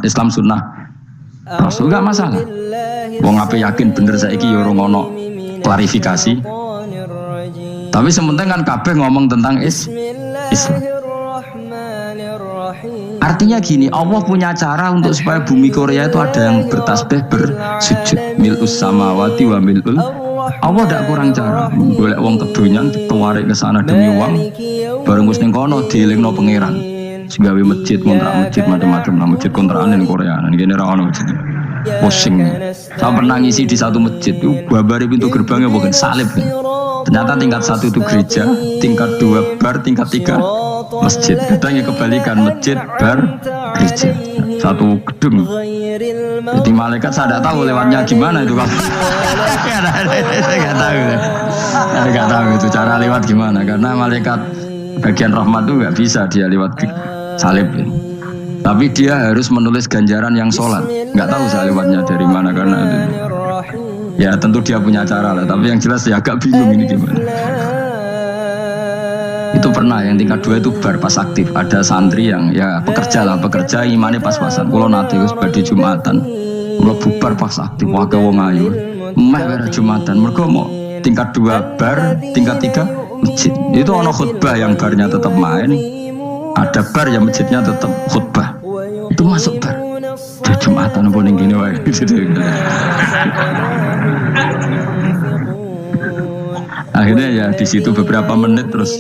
Islam sunnah Rasul enggak masalah. Wong ape yakin bener saiki ya ora ono klarifikasi. Tapi sementing kan kabeh ngomong tentang Islam. Artinya gini, Allah punya cara untuk supaya bumi Korea itu ada yang bertasbih bersujud. Mil'us samawati wa mil'ul. Allah tidak kurang cara. Golek wong kedonyan kewarik ke sana demi uang. Bareng wis ning kono dielingno pangeran. Gawe masjid, kontrak masjid macam-macam lah, masjid kontrakan ning Korea. Ngene ra ono masjid. Pusing. Saya pernah ngisi di satu masjid itu, babare pintu gerbangnya bukan salib. Ternyata tingkat 1 itu gereja, tingkat 2 bar, tingkat 3 masjid. Kadang kebalikan, masjid, bar, gereja. Satu gedung. Jadi malaikat saya tidak tahu lewatnya gimana itu. Saya nggak tahu itu cara lewat gimana. Karena malaikat bagian rahmat itu nggak bisa dia lewat salib. Tapi dia harus menulis ganjaran yang sholat. Nggak tahu saya lewatnya dari mana karena itu. Ya tentu dia punya cara lah. Tapi yang jelas ya agak bingung ini gimana. Itu pernah yang tingkat 2 itu bar pas aktif. Ada santri yang ya pekerja imannya pas-pasan. Kalau nanti di Jumatan, kalau bubar pas aktif, wakil wong ayu, meh pada Jumatan. Mereka mau tingkat 2 bar, tingkat 3 masjid. Itu ono khutbah yang barnya tetap main, ada bar yang masjidnya tetap khutbah. Itu masuk bar. Di Jumatan pun yang gini wae. Akhirnya ya di situ beberapa menit terus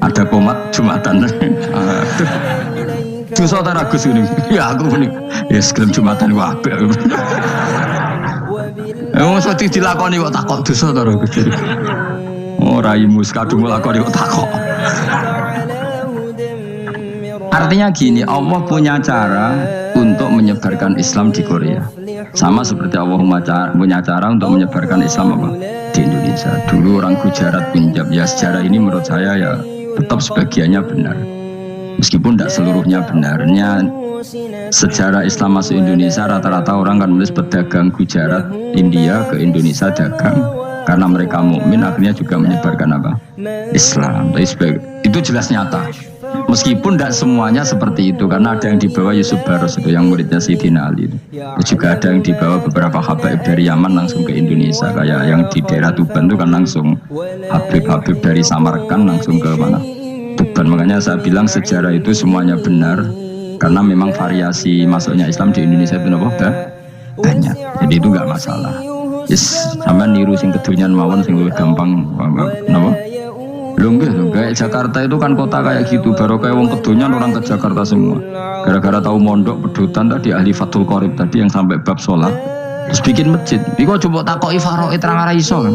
ada komat Jumatan. Dosa ta Agus ini. Ya aku muni. Ya sekelem Jumatan ku apik. Mosok dilakoni kok takok dosa ta Agus. Ora imus kadung lakoni kok takok. Artinya gini, Allah punya cara untuk menyebarkan Islam di Korea. Sama seperti Allah punya cara untuk menyebarkan Islam apa? Di Indonesia. Dulu orang Gujarat, Punjab, ya sejarah ini menurut saya ya tetap sebagiannya benar. Meskipun tidak seluruhnya benarnya. Sejarah Islam masuk Indonesia rata-rata orang kan menulis pedagang Gujarat, India ke Indonesia dagang. Karena mereka mukmin akhirnya juga menyebarkan apa? Islam. Itu jelas nyata. Meskipun tidak semuanya seperti itu, karena ada yang dibawa Yusuf Baros itu yang muridnya Sayyidina Ali. Juga ada yang dibawa beberapa habaib dari Yaman langsung ke Indonesia, kayak yang di daerah Tuban itu kan langsung habib-habib dari Samarkand langsung ke mana? Tuban. Makanya saya bilang sejarah itu semuanya benar, karena memang variasi masuknya Islam di Indonesia itu banyak. Jadi itu nggak masalah. Sama niru sing kedonyan mawon sing lebih gampang, napa? Kayak Jakarta itu kan kota kayak gitu, baru kayak wong kedonyan orang ke Jakarta semua. Gara-gara tahu mondok pedutan tadi ahli Fathul Qorib tadi yang sampai bab sholat, terus bikin masjid. Iku coba takoki faraid terang ora iso kan.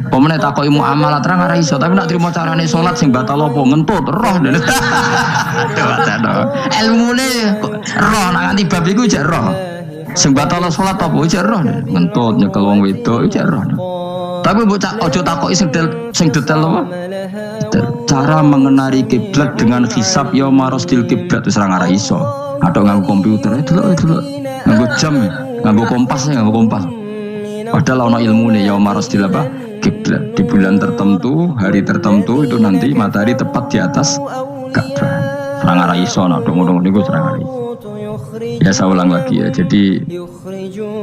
Pemene takoki muamalah terang ora iso, tapi nak trimo carane sholat sing batal apa ngentut roh. Ilmune roh nang nganti bab iku jek roh. Sing batal sholat apa jek roh ngentut nyekel wong wedok jek roh. Tapi bocah ojo takoki sing detail apa? Cara mengenari kiblat dengan hisab ya marosdil kiblat itu serang arah iso. Atau nganggo komputer itu loh. Nganggo jam, nganggo kompas. Padahal ono ilmune ya marosdil apa? Kiblat. Di bulan tertentu, hari tertentu itu nanti matahari tepat di atas Ka'bah. Serang arah iso, ngono-ngono niku serang arah iso. Ya saya ulang lagi ya. Jadi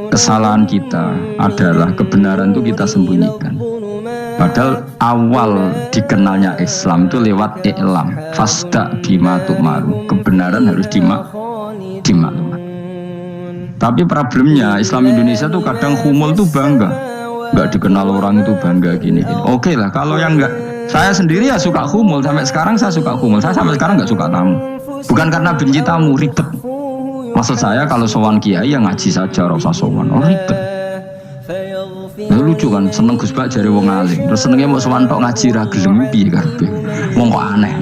kesalahan kita adalah kebenaran itu kita sembunyikan. Padahal awal dikenalnya Islam itu lewat i'lam, fasda bima tu'maru. Kebenaran harus dimaklumat. Tapi problemnya Islam Indonesia tuh kadang humul tuh bangga, nggak dikenal orang itu bangga gini. Oke lah, kalau yang nggak, saya sendiri ya suka humul. Sampai sekarang saya suka humul. Saya sampai sekarang nggak suka tamu. Bukan karena benci tamu, ribet. Maksud saya kalau sowan kiai ya ngaji saja, rasa sowan, ribet. Ya lucu kan, seneng Gus Bak jare wong alim. Terus senenge mau sowan tok ngaji ra gelem piye karepe. Wong kok aneh.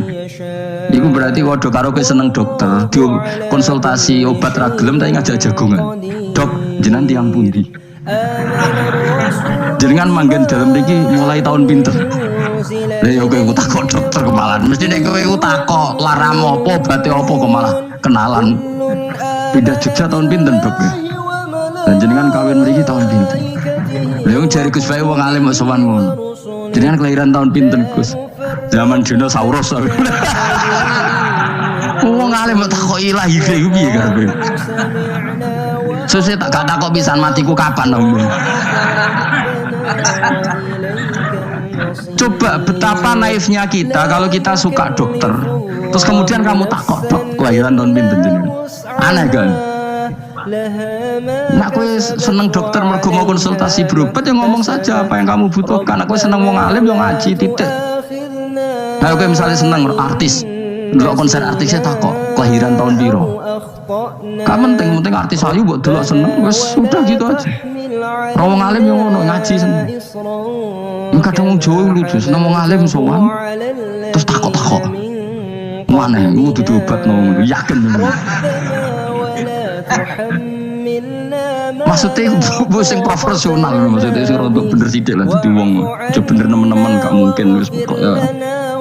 Iku berarti kok karo kowe seneng dokter, dia konsultasi obat ra gelem tapi ngajak jagongan. Dok, jenengan tiyang pundi? Jenengan manggen dalem mriki mulai tahun pinter. Lah ya kowe takok dokter kemalan. Mesti nek kowe takok lara apa obate apa kok malah kenalan. Pindah Jogja tahun pinten, Dok? Dan jenengan kawin mriki tahun pinten? Lha wong jare Gus Bae wong alim kok sowan ngono. Jenengan kelahiran tahun pinten, Gus? Zaman dinosaurus. Wong alim takoki ilahi iku piye karepe? Sesuk tak takok pisan matiku kapan om. Coba betapa naifnya kita kalau kita suka dokter, terus kemudian kamu takok dok kelahiran tahun pinten jenengan. Aneh kan? Nak kowe seneng dokter mergo mau konsultasi berobat ya ngomong saja apa yang kamu butuhkan. Aku seneng wong alim yo ngaji titik. Nah, kowe misalnya seneng artis, delok konser artisnya takok kelahiran tahun piro. Gak penting artis ayu mbok delok seneng wis sudah gitu aja. Wong alim yo ngono ngaji seneng. Kadang wong Jawa lucu seneng wong alim sowan terus takok-takok. Mana iku dudu obatno yakin. Maksudnya bu sing profesional, maksudnya sing rodok bener sithik lah dadi wong. Aja bener nemen-nemen gak mungkin wis pokoknya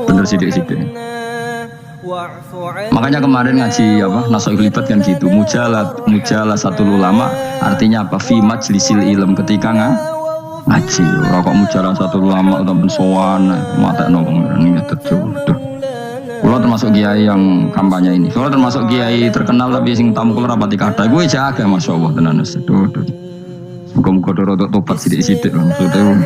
bener sithik-sithik. Makanya kemarin ngaji apa Nasoih Libat kan gitu, mujalah satu ulama artinya apa? Fi majlisil ilm, ketika ngaji. Ora kok mujalah satu ulama utawa sowan matekno wong ini terjodoh. Kalau termasuk kiai yang kampanye ini, kalau termasuk kiai terkenal tapi sing tamu kula rapati kathah, gue jaga masyaallah tenan wis. Muga-muga rodok tobat sithik-sithik maksudnya.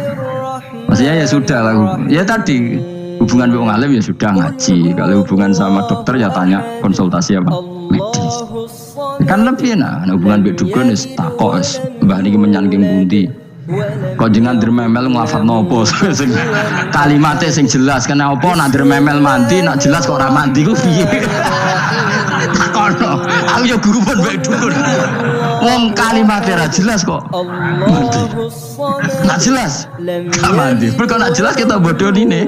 Maksudnya ya sudah lah. Ya tadi hubungan wong alim ya sudah ngaji. Kalau hubungan sama dokter ya tanya konsultasi apa medis. Kan lebih enak. Hubungan mbek dukun wis takok wis mbah niki menyangking pundi. Kok jenengan dermemel nglafadzno apa sing kalimate sing jelas kena apa nak dermemel mandi nak jelas kok ora mandi ku piye takono aku ya guru pun mbek dukun wong kalimate ora jelas kok mandi nak jelas gak mandi mergo nak jelas kita bodonine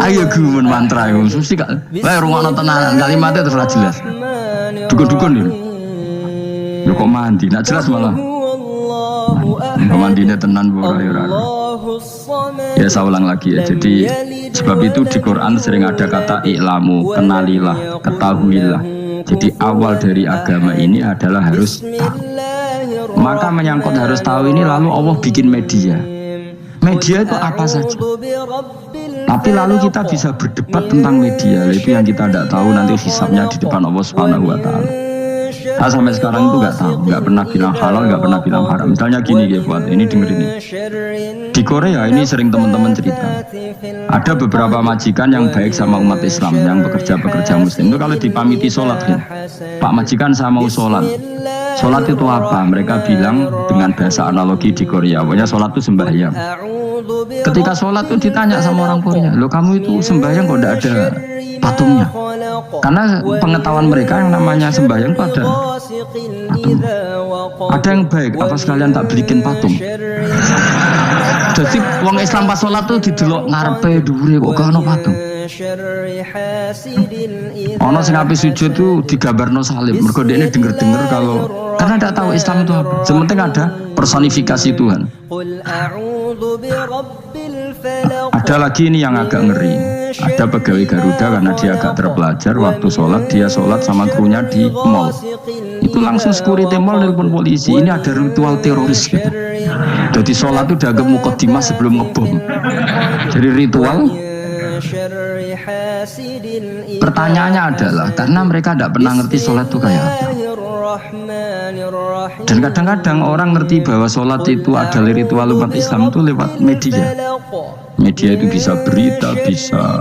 ayo guru mantra yo mesti gak wae rungokno tenanan kalimate terus ora jelas dukun-dukun lho. Ya kok mandi, nak jelas malah mandinya tenan ora. Ya saya ulang lagi ya. Jadi sebab itu di Quran sering ada kata i'lamu, kenalilah, ketahuilah. Jadi awal dari agama ini adalah harus tahu. Maka menyangkut harus tahu ini lalu Allah bikin media. Media itu apa saja. Tapi lalu kita bisa berdebat tentang media. Itu yang kita tidak tahu nanti hisabnya di depan Allah Subhanahu wa taala. Nah, sampai sekarang itu nggak pernah bilang halal, nggak pernah bilang haram. Misalnya gini ya buat ini dengerin ini. Di Korea ini sering teman-teman cerita. Ada beberapa majikan yang baik sama umat Islam, yang bekerja Muslim. Itu kalau dipamiti sholat, ya. Pak majikan saya mau sholat. Sholat itu apa? Mereka bilang dengan bahasa analogi di Korea. Pokoknya sholat itu sembahyang. Ketika sholat itu ditanya sama orang Korea, lo kamu itu sembahyang kok tidak ada patungnya? Karena pengetahuan mereka yang namanya sembahyang itu ada patung. Ada yang baik, apa sekalian tak belikin patung? Jadi wong Islam pas sholat tuh didelok ngarepe dhuwure kok gak ono patung. Ono sing ape sujud tuh digambarno salib. Mergo dekne denger-denger kalau karena tidak tahu Islam itu apa. Sementing ada personifikasi Tuhan. Ada lagi ini yang agak ngeri. Ada pegawai Garuda karena dia agak terpelajar waktu sholat dia sholat sama krunya di mall. Itu langsung security mall nelpon polisi. Ini ada ritual teroris gitu. Jadi sholat itu dianggap mukadimah sebelum ngebom. Jadi ritual. Pertanyaannya adalah karena mereka tidak pernah ngerti sholat itu kayak apa. Dan kadang-kadang orang ngerti bahwa sholat itu adalah ritual umat Islam itu lewat media. Media itu bisa berita, bisa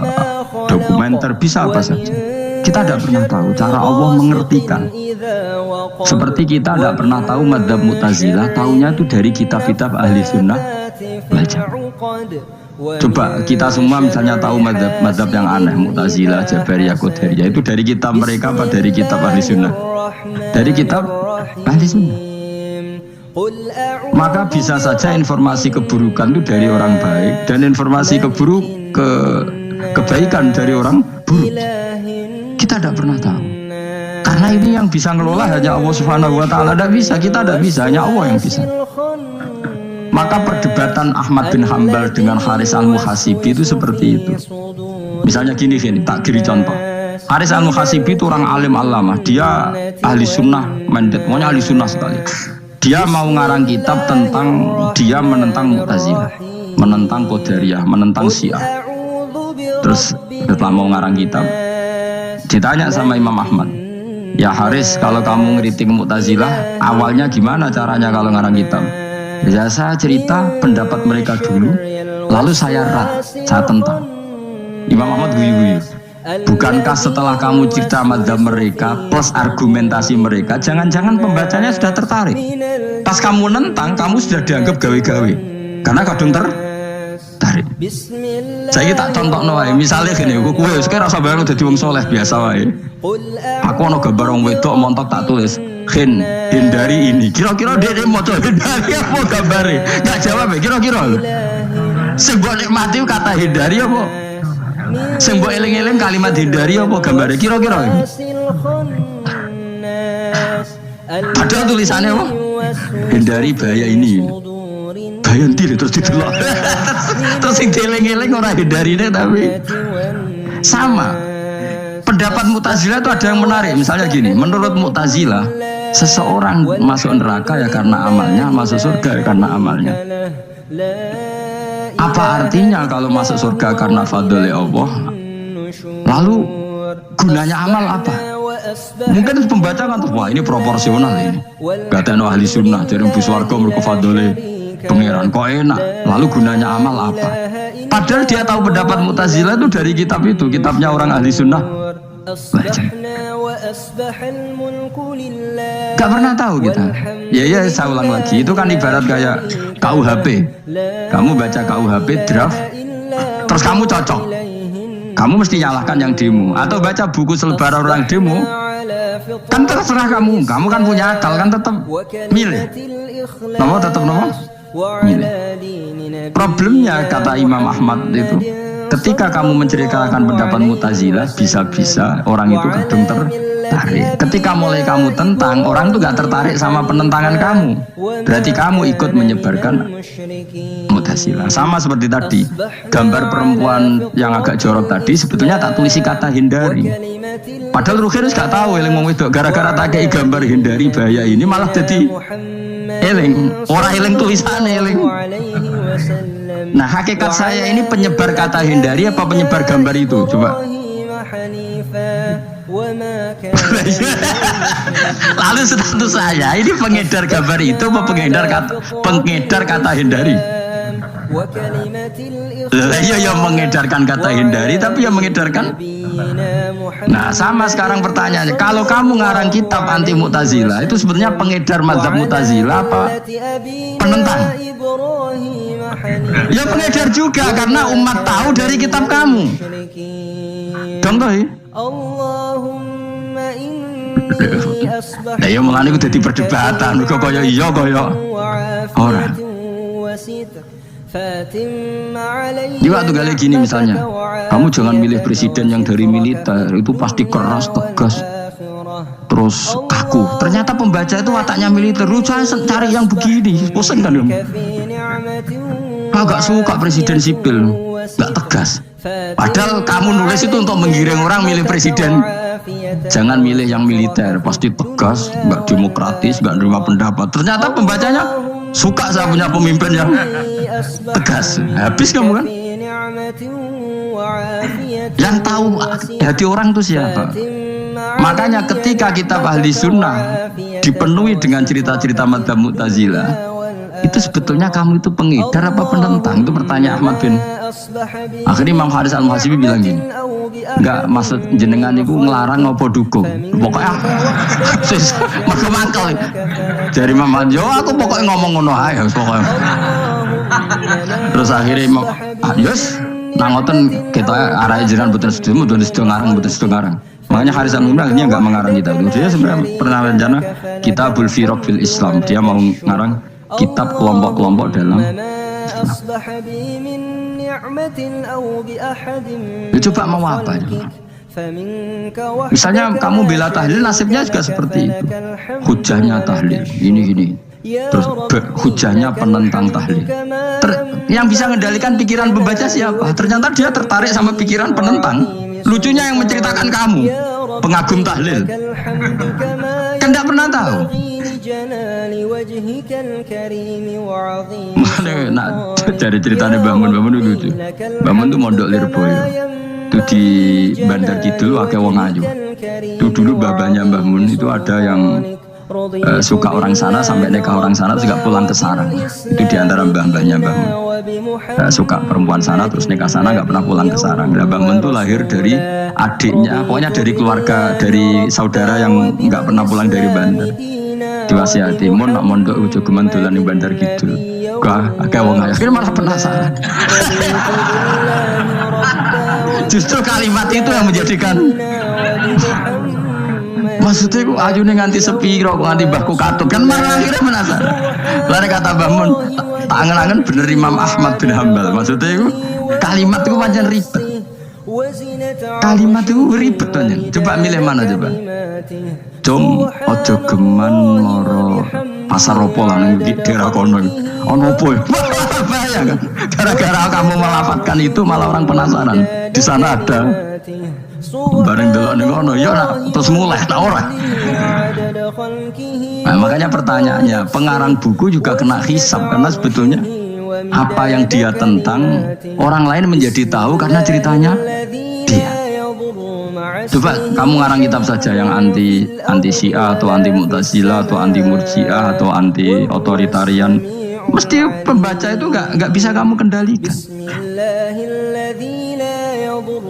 dokumenter, bisa apa saja. Kita tidak pernah tahu cara Allah mengertikan. Seperti kita tidak pernah tahu madzhab Mu'tazilah, tahunya itu dari kitab-kitab ahli sunnah belajar. Coba kita semua misalnya tahu madzhab yang aneh, Mu'tazilah, Jabariyah, Qadariyah, itu dari kitab mereka apa dari kitab ahli sunnah? Dari kitab ahli sunnah. Maka bisa saja informasi keburukan itu dari orang baik dan informasi kebaikan dari orang buruk. Kita tidak pernah tahu. Karena ini yang bisa ngelola hanya Allah Subhanahu wa taala. Tidak bisa, kita tidak bisa, hanya Allah yang bisa. Maka perdebatan Ahmad bin Hanbal dengan Haris al-Muhasibi itu seperti itu. Misalnya gini, tak kiri contoh. Haris al-Muhasibi itu orang alim allamah. Dia ahli sunnah mandat, maunya ahli sunnah sekali. Dia mau ngarang kitab tentang dia menentang Mu'tazilah, menentang Qadariyah, menentang Syiah. Terus setelah mau ngarang kitab, ditanya sama Imam Ahmad, ya Haris, kalau kamu ngeritik Mu'tazilah, awalnya gimana caranya kalau ngarang kitab? Ya saya cerita pendapat mereka dulu, lalu saya saya tentang. Imam Ahmad guyu-guyu. Bukankah setelah kamu cerita madzhab mereka plus argumentasi mereka, jangan-jangan pembacanya sudah tertarik. Pas kamu nentang, kamu sudah dianggap gawe-gawe. Karena kadung tertarik. Saya tak contoh wae, misalnya gini, kowe sekarang rasa bayang dadi wong soleh biasa wae. Aku ono gambar wong wedok montok tak tulis, hindari ini. Kira-kira dia maca hindari apa gambare? Enggak jawab ya, kira-kira. Sing mbok nikmati kata hindari apa? Sing mbok eling-eling kalimat hindari apa gambare? Kira-kira. Padahal tulisannya apa? Hindari bahaya ini. Bahaya ndi terus didelok. Terus sing dieling-eling ora hindarine tapi sama. Pendapat Mu'tazilah itu ada yang menarik. Misalnya gini, menurut Mu'tazilah, seseorang masuk neraka ya karena amalnya, masuk surga ya karena amalnya. Apa artinya kalau masuk surga karena fadlnya Allah? Lalu gunanya amal apa? Mungkin pembaca kan tuh, wah ini proporsional ini. Gak ada ahli sunnah, jadi bus warga mereka fadlnya pangeran kok enak. Lalu gunanya amal apa? Padahal dia tahu pendapat Mu'tazilah itu dari kitab itu, kitabnya orang ahli sunnah. Baca. Gak pernah tahu kita. Ya saya ulang lagi, itu kan ibarat kayak KUHP. Kamu baca KUHP draft, terus kamu cocok. Kamu mesti nyalahkan yang demo. Atau baca buku selebaran orang demo, kan terserah kamu. Kamu kan punya akal, kan tetap milih. Nomor tetap nomor milih. Problemnya kata Imam Ahmad itu, ketika kamu menceritakan pendapat Mu'tazilah, bisa-bisa orang itu kadung tertarik. Ketika mulai kamu tentang, orang itu gak tertarik sama penentangan kamu. Berarti kamu ikut menyebarkan Mu'tazilah. Sama seperti tadi, gambar perempuan yang agak jorok tadi, sebetulnya tak tulisi kata hindari. Padahal Rukhirus gak tahu eling wong wedok, gara-gara tak kei gambar hindari bahaya ini malah jadi eling. Orang eling tulisannya eling. Nah hakikat saya ini penyebar kata hindari apa penyebar gambar itu? Coba. Lalu status saya ini pengedar gambar itu apa pengedar kata hindari? Iya yang mengedarkan kata hindari, tapi yang mengedarkan. Nah sama sekarang pertanyaannya, kalau kamu ngarang kitab anti Mu'tazilah, itu sebenarnya pengedar mazhab Mu'tazilah apa penentang? Ya pengedar juga, karena umat tahu dari kitab kamu. Contoh ya. Nah ya mulane itu jadi perdebatan, kok kaya iya kaya ora. Juga tuh kali gini misalnya, kamu jangan milih presiden yang dari militer, itu pasti keras, tegas, terus kaku. Ternyata pembaca itu wataknya militer, lu cari yang begini, pusing kan kamu? Agak suka presiden sipil, gak tegas. Padahal kamu nulis itu untuk menggiring orang milih presiden. Jangan milih yang militer, pasti tegas, gak demokratis, gak nerima pendapat. Ternyata pembacanya suka saya punya pemimpin yang tegas. Habis kamu kan? Yang tahu hati orang itu siapa? Makanya ketika kitab ahli sunnah dipenuhi dengan cerita-cerita madzhab Mu'tazilah, itu sebetulnya kamu itu pengedar apa penentang? Itu pertanyaan Ahmad bin. Akhirnya Imam Haris Al-Muhasibi bilang gini, enggak, maksud jenengan itu ngelarang apa dukung, pokoknya mangkel. Dari Imam Haris, aku pokoknya ngomong ngono ae pokoknya. Terus akhirnya Imam Yus nangoten kita arah jenengan boten sedo ngarang. Makanya Haris Al-Muhasibi akhirnya enggak mengarang kita. Dia sebenarnya pernah rencana Kitabul Firaq fil Islam, dia mau ngarang kitab kelompok-kelompok dalam ya, coba mau apa ya? Misalnya kamu bela tahlil, nasibnya juga seperti itu. Hujahnya tahlil ini terus hujahnya penentang tahlil. Yang bisa mengendalikan pikiran pembaca siapa? Ternyata dia tertarik sama pikiran penentang. Lucunya yang menceritakan kamu pengagum tahlil. Kan tidak pernah tahu. Mana nak cari ceritanya Bangun itu lucu. Bangun itu mondok Lirboyo. Itu di Bandar Kidul akeh wong ayu. Itu dulu babanya Mbah Mun itu ada yang suka orang sana sampai nikah orang sana juga pulang ke sarang. Itu diantara mbah-mbahnya Mbah Mun. Suka perempuan sana terus nikah sana nggak pernah pulang ke sarang. Mbah Mun itu lahir dari adiknya, pokoknya dari keluarga, dari saudara yang nggak pernah pulang dari Bandar. Diwasiati mun nak mondok ujo geman dolan ning Bandar Kidul. Wah, akeh wong akhir malah penasaran. Justru kalimat itu yang menjadikan maksudnya aku ayune nganti sepiro kok nganti mbahku katut kan malah akhirnya penasaran. Lare kata Mbah Mun tak angen-angen bener Imam Ahmad bin Hambal. Maksudnya itu kalimat itu pancen ribet. Kalimat itu ribet pancen. Coba milih mana coba. Jom ojo geman moro pasar opo lah nang daerah kono. Ono opo? Bahaya kan. Gara-gara kamu melafatkan itu malah orang penasaran. Di sana ada bareng delok ning ngono ya terus mulai tak ora. Nah, makanya pertanyaannya pengarang buku juga kena hisab karena sebetulnya apa yang dia tentang orang lain menjadi tahu karena ceritanya dia. Coba kamu ngarang kitab saja yang anti Syiah atau anti Mu'tazilah atau anti Murji'ah atau anti otoritarian, mesti pembaca itu nggak bisa kamu kendalikan.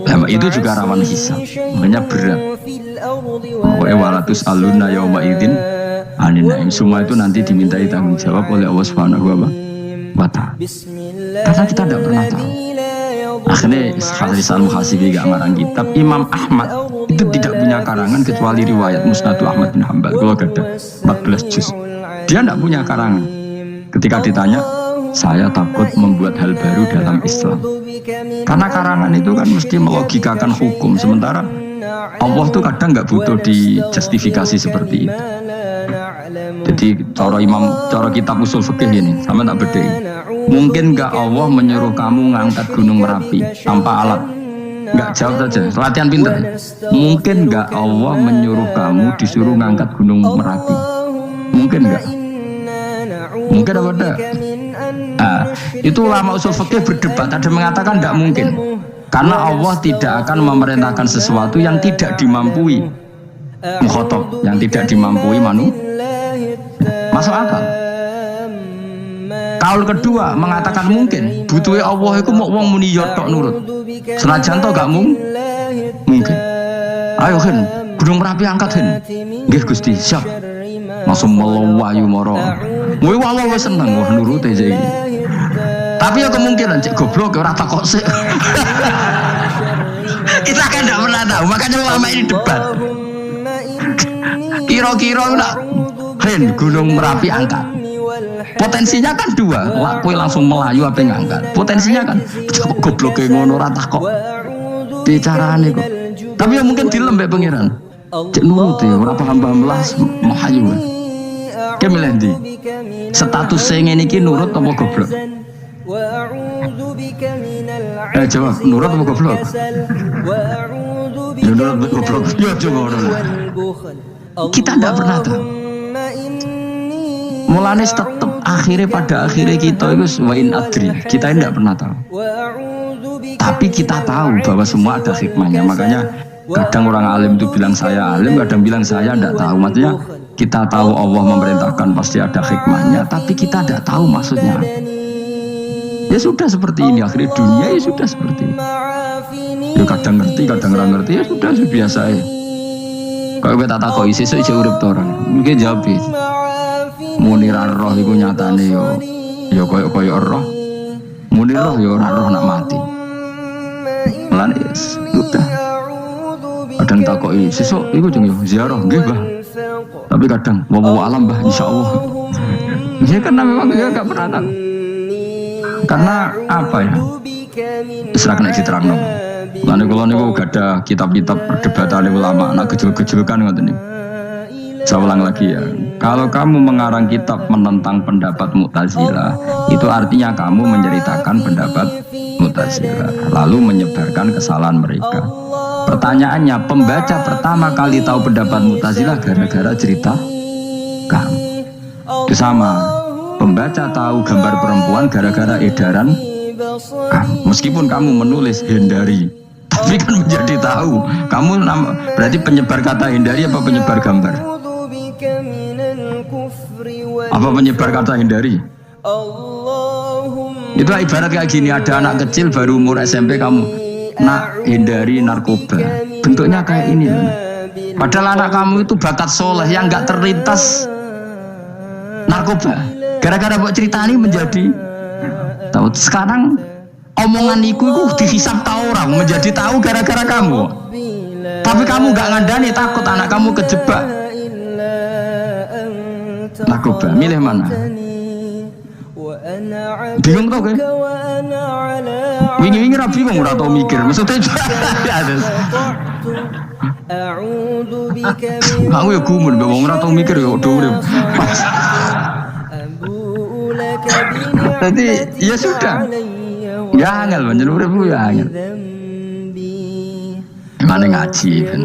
Nah, itu juga rawan hisab, makanya berat. Walatus aluna yauma idzin anin naim, semua itu nanti dimintai tanggung jawab oleh Allah Subhanahu wa ta'ala. Karena kita tidak pernah tahu. Akhirnya Hasan Muhasibi gak ngarang kitab. Imam Ahmad itu tidak punya karangan kecuali riwayat Musnad Ahmad bin Hambal. Kalau ada 14 juz, dia tidak punya karangan. Ketika ditanya, saya takut membuat hal baru dalam Islam. Karena karangan itu kan mesti melogikakan hukum. Sementara Allah tuh kadang nggak butuh dijustifikasi seperti itu. Jadi cara kitab usul fikih ini sama tak beda. Mungkin nggak Allah menyuruh kamu ngangkat gunung Merapi tanpa alat? Nggak, jawab saja. Latihan pinter. Mungkin nggak Allah menyuruh kamu disuruh ngangkat gunung Merapi? Mungkin nggak? Mungkin apa enggak? Nah, itu ulama usul fikih berdebat. Ada mengatakan tidak mungkin. Karena Allah tidak akan memerintahkan sesuatu yang tidak dimampui mukhatab, yang tidak dimampui masuk akal. Kaul kedua mengatakan mungkin. Butuhe Allah itu mau wong muni yo tok nurut. Senajan to gak mungkin. Ayo Hen, Gunung Merapi angkat Hen. Nggih Gusti, siap. Langsung melayu moro. Kowe Allah wis seneng wah nurute iki. Tapi ya kemungkinan cek goblok ora takok sik. Kita kan tidak pernah tahu, makanya ulama ini debat. Kira-kira nak Hen Gunung Merapi angkat. Potensinya kan dua, kowe langsung melayu apa ngangkat. Potensinya kan goblok ngono ora takok. Bicarane kok. Tapi ya mungkin dilem mbek pangeran. Cek nurut ya ora paham belas melayu. Kemilih ndi? Status sing ngene iki nurut apa goblok? Jawab, nurut apa goblok? Ya nurut goblok. Ya coba ngono. Kita tidak pernah tahu. Mulane tetap pada akhirnya kita itu wain adri. Kita tidak pernah tahu. Tapi kita tahu bahwa semua ada hikmahnya. Makanya kadang orang alim itu bilang saya alim, kadang bilang saya tidak tahu. Maksudnya kita tahu Allah memerintahkan pasti ada hikmahnya, tapi kita tidak tahu maksudnya. Ya sudah seperti ini, akhirnya dunia ya sudah seperti ini. Ya kadang ngerti, kadang nggak ngerti, ya sudah biasa ya. Kalau kita tak tahu isi urip orang, mungkin jawab muniran roh itu nyatane yo koyo roh. Munir roh yo ora roh nak mati. Lan sudah. Kadang takoki sesuk iku jeng yo ziarah nggih, Mbah. Tapi kadang mau alam, Mbah, insyaallah. Ya karena memang dia enggak pernah tahu. Karena apa ya? Serahkan diterangno. Lan kula niku gadah kitab-kitab perdebatan ulama, nak gejol-gejolkan ngoten niku. Saya ulang lagi ya. Kalau kamu mengarang kitab menentang pendapat Mu'tazilah, itu artinya kamu menceritakan pendapat Mu'tazilah, lalu menyebarkan kesalahan mereka. Pertanyaannya, pembaca pertama kali tahu pendapat Mu'tazilah gara-gara cerita kamu. Itu sama. Pembaca tahu gambar perempuan gara-gara edaran kamu. Meskipun kamu menulis hindari, tapi kan menjadi tahu. Kamu berarti penyebar kata hindari apa penyebar gambar? Apa penyebar kata hindari? Itu ibarat kayak gini, ada anak kecil baru umur SMP, kamu nak hindari narkoba. Bentuknya kayak ini. Padahal anak kamu itu bakat soleh yang nggak terlintas narkoba. Gara-gara buat cerita ini menjadi tahu. Sekarang omongan itu dihisap tahu orang, menjadi tahu gara-gara kamu. Tapi kamu nggak ngandani, takut anak kamu kejebak narkoba. Milih mana? Bingung tau kan? Wingi-wingi ra bingung, ora tau mikir. Maksudnya aku ya gumun, wong ora tau mikir ya udah urip. Jadi ya sudah. Ya angel panjenengan urip ya angel. Mane ngaji kan,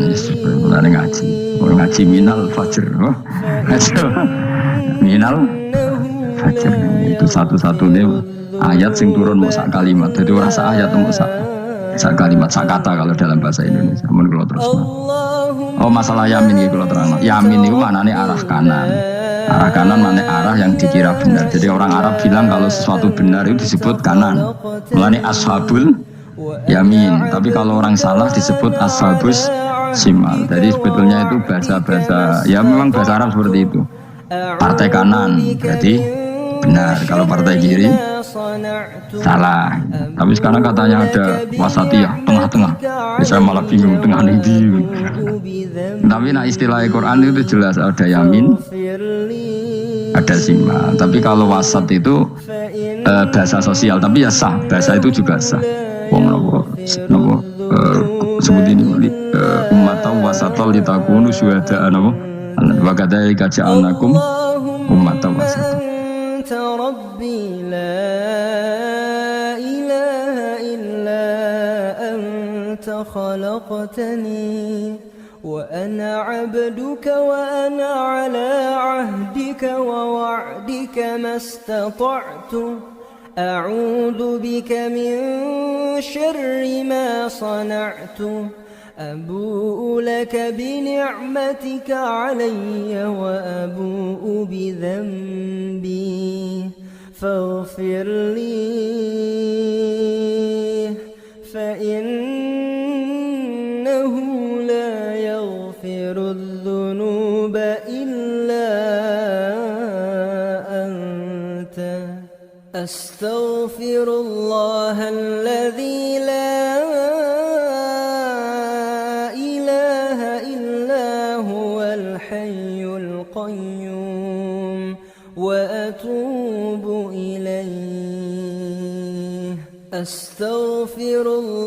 mane ngaji. Orang ngaji minal fajr. Minal fajr itu satu-satunya ayat sing turun mau sak kalimat. Jadi ora sak ayat mau sak kalimat, sak kata kalau dalam bahasa Indonesia. Mun kula terus. Oh, masalah yamin iki kula terangno. Yamin itu maknane arah kanan. Arah kanan maknane arah yang dikira benar. Jadi orang Arab bilang kalau sesuatu benar itu disebut kanan. Mulane ashabul yamin. Tapi kalau orang salah disebut ashabus simal. Jadi sebetulnya itu bahasa-bahasa, ya memang bahasa Arab seperti itu. Partai kanan berarti benar, kalau partai kiri salah. Tapi sekarang katanya ada wasatiyah, tengah-tengah. Saya malah bingung tengah ini. Tapi nah istilah Quran itu jelas ada yamin, ada simal. Tapi kalau wasat itu bahasa sosial, tapi ya sah. Bahasa itu juga sah. Wong nopo sebut ini umat wasatol litakunu syuhada nopo. Wa kadzalika ja'alnakum ummatan wasatan. Rabbi la ilaha illa anta khalaqtani wa ana 'abduka wa ana 'ala 'ahdika wa wa'dika mastata'tu a'udzu bika min syarri ma sana'tu أبوء لك بنعمتك علي وأبوء بذنبي فاغفر لي فإنه لا يغفر الذنوب إلا أنت أستغفر الله الذي لا القيوم وأتوب إليه أستغفر الله